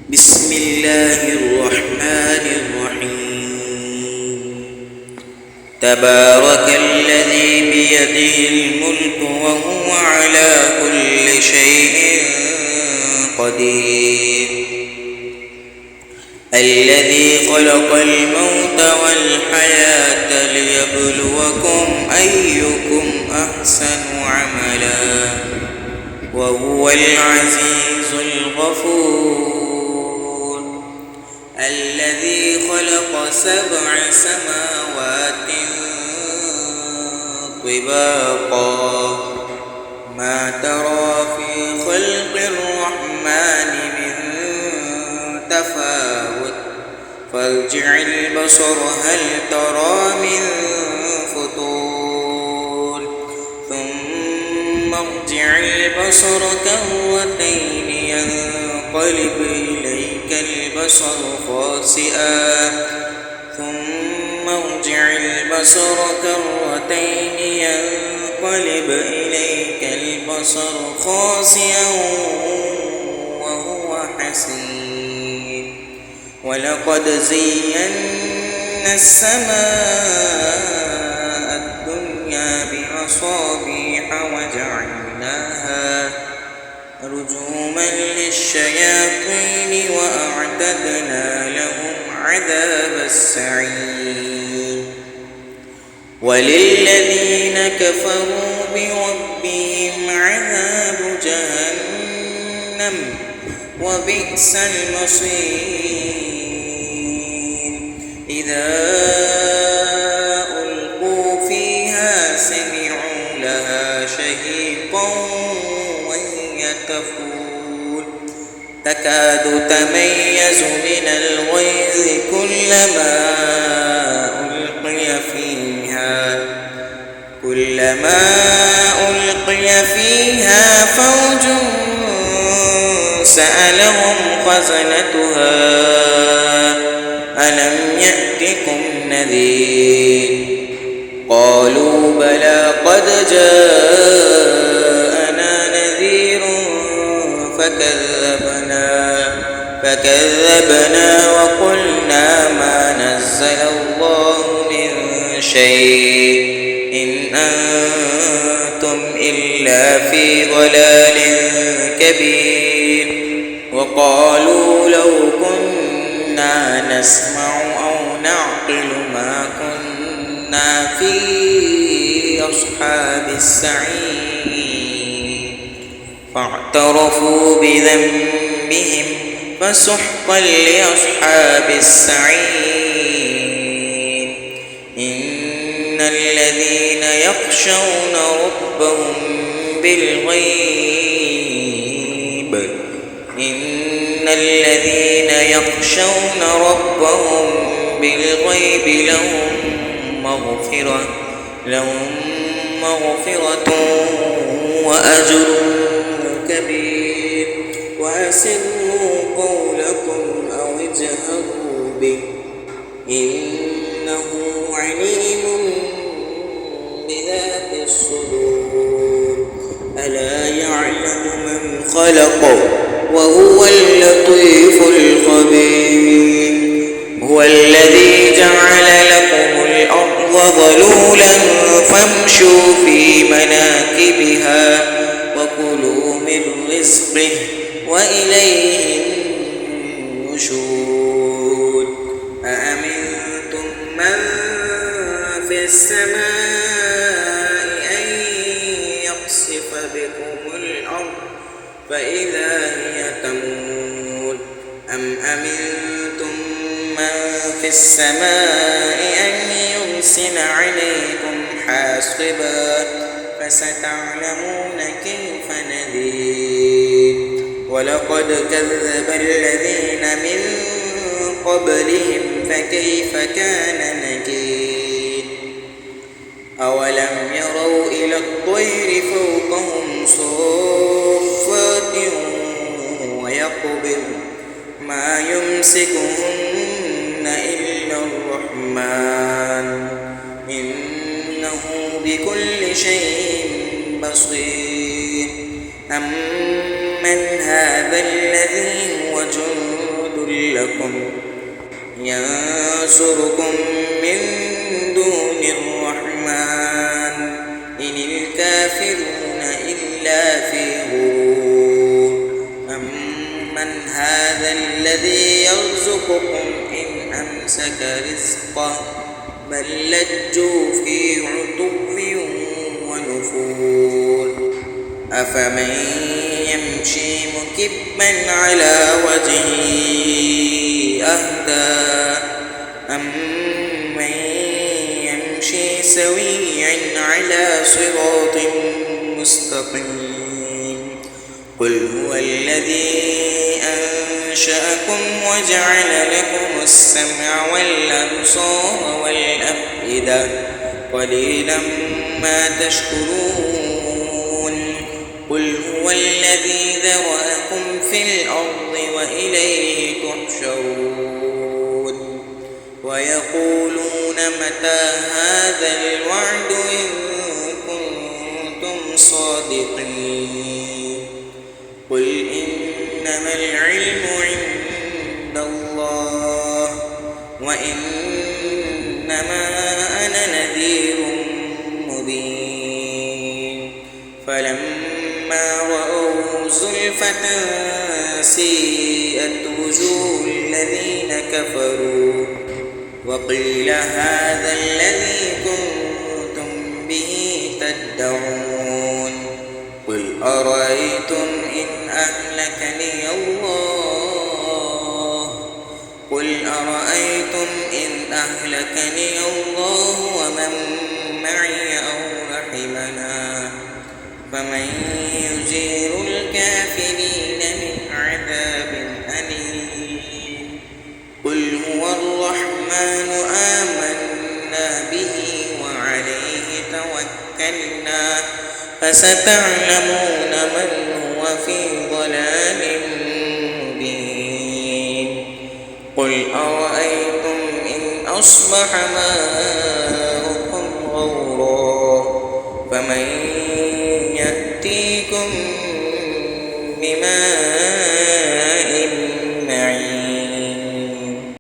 بسم الله الرحمن الرحيم. تبارك الذي بيده الملك وهو على كل شيء قدير. الذي خلق الموت والحياة ليبلوكم أيكم أحسن عملا وهو العزيز الغفور. الذي خلق 7 سماوات طباقا ما ترى في خلق الرحمن من تفاوت فارجع البصر هل ترى من فطور ثم ارجع البصر كرتين ينقلب إليك البصر خاسئا ثم ارجع البصر كرتين ينقلب إليك البصر خاسئا وهو حسير. ولقد زينا السماء الدنيا بمصابيح وجعلناها رجوما للشياطين وأعتدنا لهم عذاب السعير. وللذين كفروا بربهم عذاب جهنم وبئس المصير. إذا ألقوا فيها سمعوا لها شهيقا وهي تفور تكاد تميز من الغيظ كلما ألقي فيها فوج سألهم خزنتها ألم يأتكم نذير قالوا بلى قد جاءنا نذير فكذبنا وقلنا ما نزل الله من شيء إن أنتم إلا في ضلال كبير. وقالوا لو كنا نسمع أو نعقل ما كنا في أصحاب السعير فاعترفوا بذنبهم فسحقا لأصحاب السعير. إن الذين يخشون ربهم بالغيب لهم مغفرة وأجر كبير. وأسروا قولكم أو اجهروا به إنه عليم بذات الصدور. ألا يعلم من خلق وهو اللطيف الخبير. هو الذي جعل لكم الأرض ظلولا فامشوا في مناكبها وكلوا من رزقه وإليه النشور. أأمنتم من في السماء أن يخسف بكم الأرض فإذا هي تمور أم أمنتم من في السماء أن يرسل عليكم حاصبا فستعلمون كيف نذير. ولقد كذب الذين من قبلهم فكيف كان نكير. أولم يروا إلى الطير فوقهم صافات ويقبض ما يمسكهن إلا الرحمن إنه بكل شيء بصير. أمن هذا الذي هو ينصركم من دون الرحمن إن الكافرون إلا في غرور أمن هذا الذي يرزقكم إن أمسك رزقه بل لجوا في عتو ونفور أفمن يمشي مكبا على وجهه أهدى أمن يمشي سويا على صراط مستقيم قل هو الذي أنشأكم وجعل لكم السمع والأبصار والأفئدة قليلا ما تشكرون قل هو الذي ذرأكم في الأرض وإليه تحشرون ويقولون متى هذا الوعد إن كنتم صادقين قل إنما العلم عند الله وإنما أنا نذير مبين فلما رأوا زلفة سيئت وجوه الذين كفروا وقيل هذا الذي كنتم به تدعون قل أرأيتم إن أهلكني الله ومن معي أو رحمنا فمن يجير الكافرين من عذاب أليم قل هو الرحمن آمنا به وعليه توكلنا فستعلمون من هو في ضلال مبين قل أرأيتم إن أصبح ماؤكم غورا فمن يأتيكم بماء